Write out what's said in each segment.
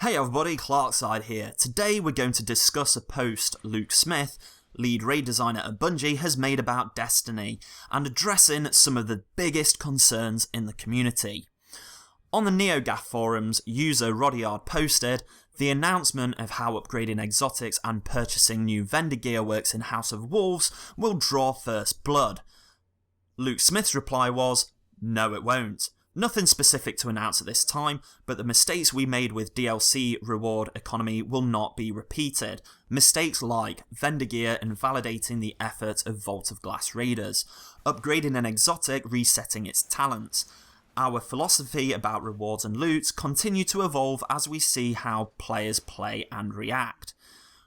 Hey everybody, CLARKSIDE here. Today we're going to discuss a post Luke Smith, lead raid designer at Bungie, has made about Destiny, and addressing some of the biggest concerns in the community. On the NeoGAF forums, user Rodiard posted, the announcement of how upgrading exotics and purchasing new vendor gear works in House of Wolves will draw first blood. Luke Smith's reply was, no it won't. Nothing specific to announce at this time, but the mistakes we made with DLC reward economy will not be repeated. Mistakes like vendor gear invalidating the effort of Vault of Glass raiders, upgrading an exotic resetting its talents. Our philosophy about rewards and loot continue to evolve as we see how players play and react.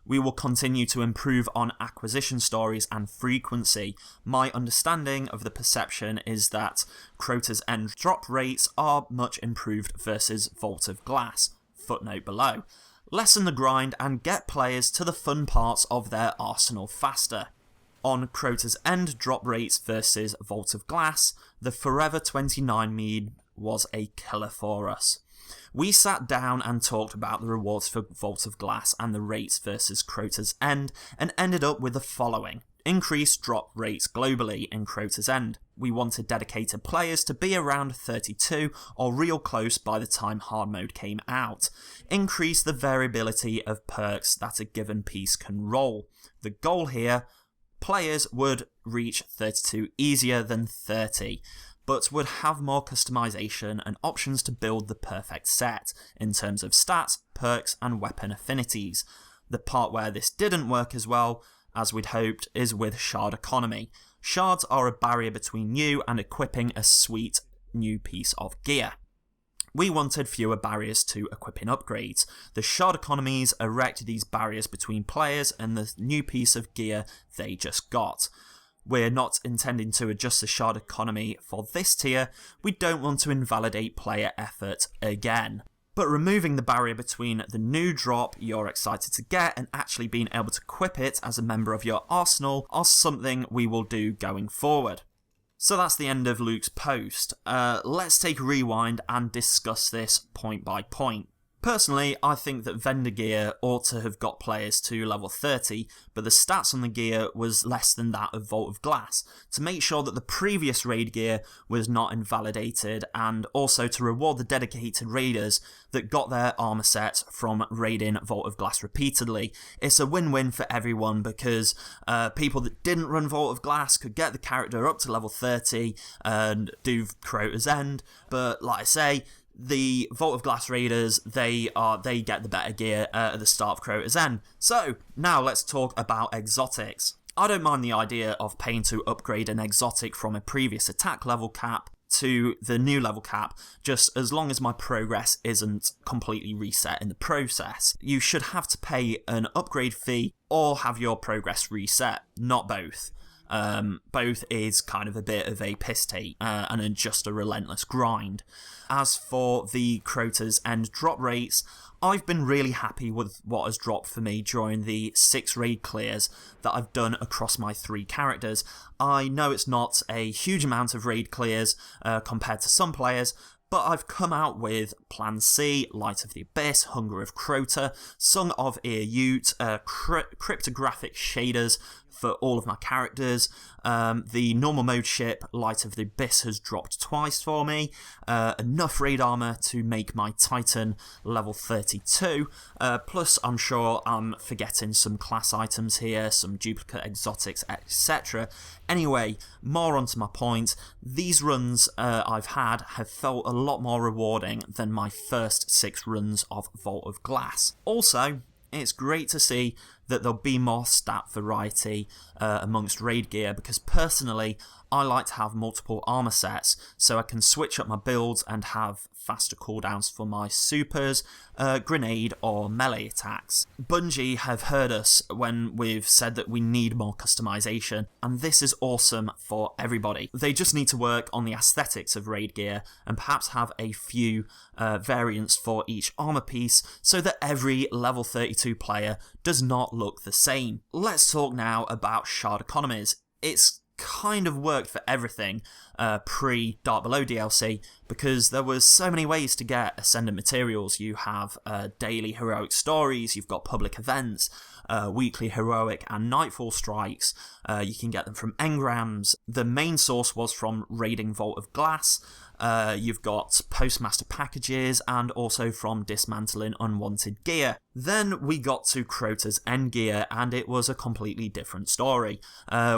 We will continue to improve on acquisition stories and frequency. My understanding of the perception is that Crota's End drop rates are much improved versus Vault of Glass. Footnote below. Lessen the grind and get players to the fun parts of their arsenal faster. On Crota's End drop rates versus Vault of Glass, the Forever 29 meme was a killer for us. We sat down and talked about the rewards for Vault of Glass and the rates versus Crota's End, and ended up with the following. Increased drop rates globally in Crota's End. We wanted dedicated players to be around 32 or real close by the time hard mode came out. Increase the variability of perks that a given piece can roll. The goal here, players would reach 32 easier than 30. But would have more customization and options to build the perfect set, in terms of stats, perks, and weapon affinities. The part where this didn't work as well as we'd hoped is with shard economy. Shards are a barrier between you and equipping a sweet new piece of gear. We wanted fewer barriers to equipping upgrades. The shard economies erect these barriers between players and the new piece of gear they just got. We're not intending to adjust the shard economy for this tier, we don't want to invalidate player effort again. But removing the barrier between the new drop you're excited to get and actually being able to equip it as a member of your arsenal are something we will do going forward. So that's the end of Luke's post. Let's take a rewind and discuss this point by point. Personally, I think that vendor gear ought to have got players to level 30, but the stats on the gear was less than that of Vault of Glass, to make sure that the previous raid gear was not invalidated, and also to reward the dedicated raiders that got their armor set from raiding Vault of Glass repeatedly. It's a win-win for everyone, because people that didn't run Vault of Glass could get the character up to level 30 and do Crota's End, but like I say, the Vault of Glass raiders, they get the better gear at the start of Crota's End. So, now let's talk about exotics. I don't mind the idea of paying to upgrade an exotic from a previous attack level cap to the new level cap, just as long as my progress isn't completely reset in the process. You should have to pay an upgrade fee or have your progress reset, not both. Both is kind of a bit of a piss take and just a relentless grind. As for the Crota's End drop rates, I've been really happy with what has dropped for me during the 6 raid clears that I've done across my 3 characters. I know it's not a huge amount of raid clears compared to some players, but I've come out with Plan C, Light of the Abyss, Hunger of Crota, Song of Ute, cryptographic shaders for all of my characters. The normal mode ship, Light of the Abyss, has dropped twice for me. Enough raid armor to make my Titan level 32. Plus, I'm sure I'm forgetting some class items here, some duplicate exotics, etc. Anyway, more onto my point. These runs I've had have felt a lot more rewarding than my first 6 runs of Vault of Glass. Also, it's great to see that there'll be more stat variety amongst raid gear, because personally I like to have multiple armor sets so I can switch up my builds and have faster cooldowns for my supers, grenade or melee attacks. Bungie have heard us when we've said that we need more customization, and this is awesome for everybody. They just need to work on the aesthetics of raid gear and perhaps have a few variants for each armor piece so that every level 32 player does not look the same. Let's talk now about shard economies. It's kind of worked for everything pre-Dark Below DLC, because there was so many ways to get Ascendant materials. You have daily heroic stories, you've got public events, weekly heroic and nightfall strikes. You can get them from engrams. The main source was from raiding Vault of Glass. You've got postmaster packages, and also from dismantling unwanted gear. Then we got to Crota's End Gear, and it was a completely different story.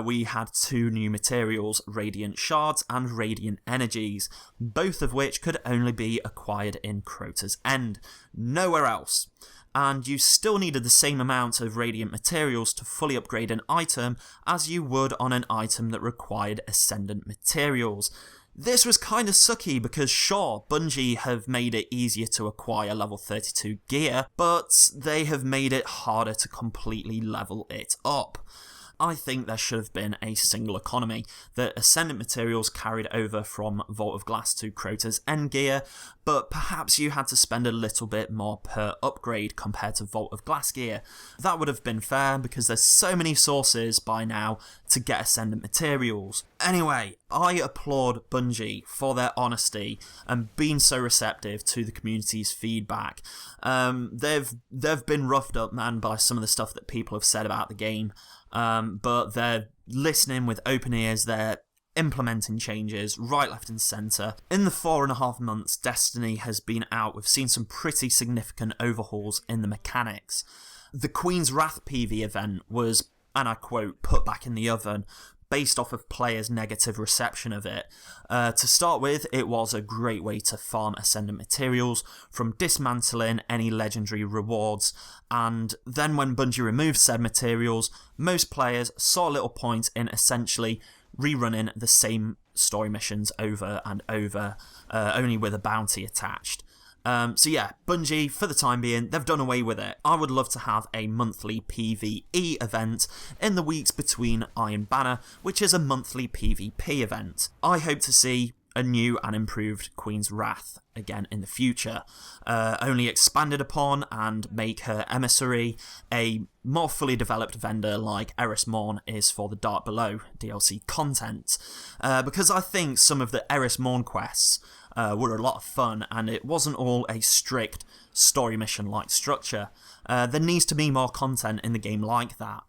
We had 2 new materials, Radiant Shards and Radiant Energies, both of which could only be acquired in Crota's End, nowhere else. And you still needed the same amount of Radiant materials to fully upgrade an item as you would on an item that required Ascendant materials. This was kind of sucky because sure, Bungie have made it easier to acquire level 32 gear, but they have made it harder to completely level it up. I think there should have been a single economy, that Ascendant materials carried over from Vault of Glass to Crota's End Gear, but perhaps you had to spend a little bit more per upgrade compared to Vault of Glass gear. That would have been fair, because there's so many sources by now to get Ascendant materials. Anyway, I applaud Bungie for their honesty and being so receptive to the community's feedback. They've been roughed up, man, by some of the stuff that people have said about the game. But they're listening with open ears, they're implementing changes right, left and centre. In the 4.5 months Destiny has been out, we've seen some pretty significant overhauls in the mechanics. The Queen's Wrath PV event was, and I quote, put back in the oven, based off of players' negative reception of it. To start with, it was a great way to farm Ascendant materials from dismantling any legendary rewards, and then when Bungie removed said materials, most players saw little point in essentially rerunning the same story missions over and over, only with a bounty attached. So yeah, Bungie, for the time being, they've done away with it. I would love to have a monthly PvE event in the weeks between Iron Banner, which is a monthly PvP event. I hope to see a new and improved Queen's Wrath again in the future, only expanded upon, and make her emissary a more fully developed vendor like Eris Morn is for the Dark Below DLC content, because I think some of the Eris Morn quests were a lot of fun, and it wasn't all a strict story mission-like structure. There needs to be more content in the game like that.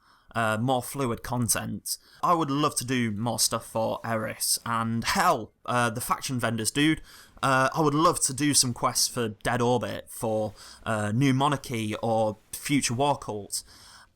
More fluid content. I would love to do more stuff for Eris, and hell, the faction vendors, dude. I would love to do some quests for Dead Orbit, for New Monarchy, or Future War Cult.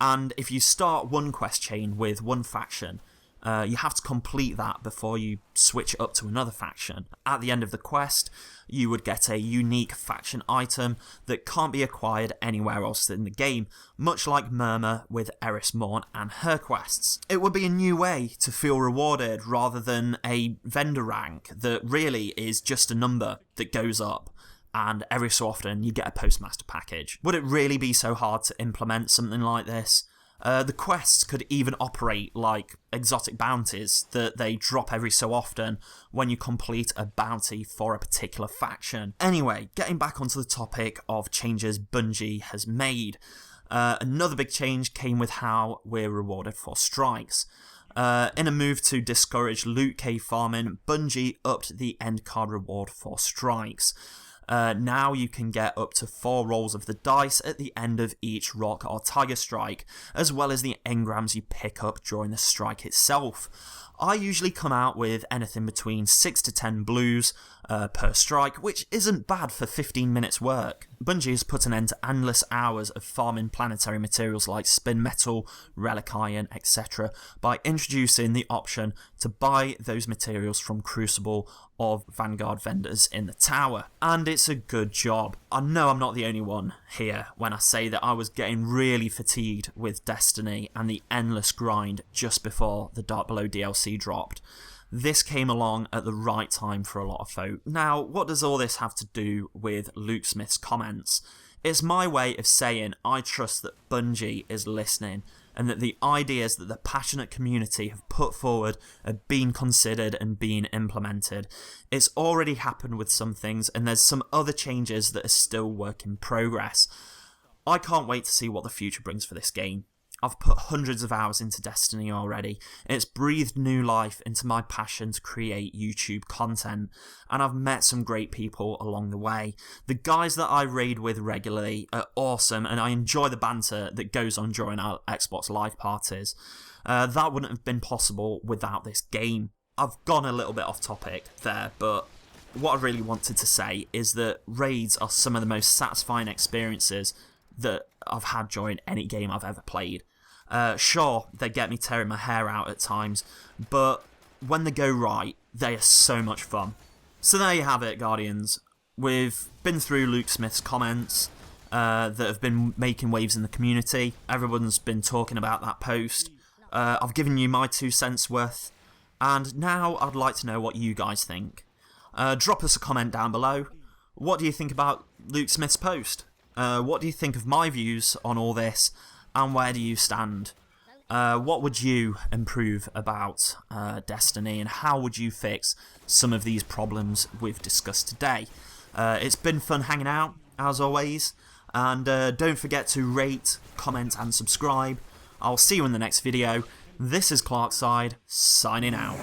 And if you start one quest chain with one faction, you have to complete that before you switch up to another faction. At the end of the quest, you would get a unique faction item that can't be acquired anywhere else in the game, much like Murmur with Eris Morn and her quests. It would be a new way to feel rewarded rather than a vendor rank that really is just a number that goes up, and every so often you get a postmaster package. Would it really be so hard to implement something like this? The quests could even operate like exotic bounties that they drop every so often when you complete a bounty for a particular faction. Anyway, getting back onto the topic of changes Bungie has made. Another big change came with how we're rewarded for strikes. In a move to discourage loot cave farming, Bungie upped the end card reward for strikes. Now you can get up to 4 rolls of the dice at the end of each rock or tiger strike, as well as the engrams you pick up during the strike itself. I usually come out with anything between 6 to 10 blues per strike, which isn't bad for 15 minutes work. Bungie has put an end to endless hours of farming planetary materials like spin metal, relic iron, etc. by introducing the option to buy those materials from Crucible or Vanguard vendors in the tower. And it's a good job. I know I'm not the only one here when I say that I was getting really fatigued with Destiny and the endless grind just before the Dark Below DLC dropped. This came along at the right time for a lot of folk. Now, what does all this have to do with Luke Smith's comments? It's my way of saying I trust that Bungie is listening, and that the ideas that the passionate community have put forward are being considered and being implemented. It's already happened with some things, and there's some other changes that are still work in progress. I can't wait to see what the future brings for this game. I've put hundreds of hours into Destiny already. It's breathed new life into my passion to create YouTube content, and I've met some great people along the way. The guys that I raid with regularly are awesome, and I enjoy the banter that goes on during our Xbox Live parties. That wouldn't have been possible without this game. I've gone a little bit off topic there, but what I really wanted to say is that raids are some of the most satisfying experiences that I've had during any game I've ever played. Sure, they get me tearing my hair out at times, but when they go right, they are so much fun. So there you have it, Guardians. We've been through Luke Smith's comments that have been making waves in the community. Everyone's been talking about that post. I've given you my 2 cents worth, and now I'd like to know what you guys think. Drop us a comment down below. What do you think about Luke Smith's post? What do you think of my views on all this? And where do you stand? What would you improve about Destiny, and how would you fix some of these problems we've discussed today? It's been fun hanging out, as always, and don't forget to rate, comment and subscribe. I'll see you in the next video. This is CLARKSIDE, signing out.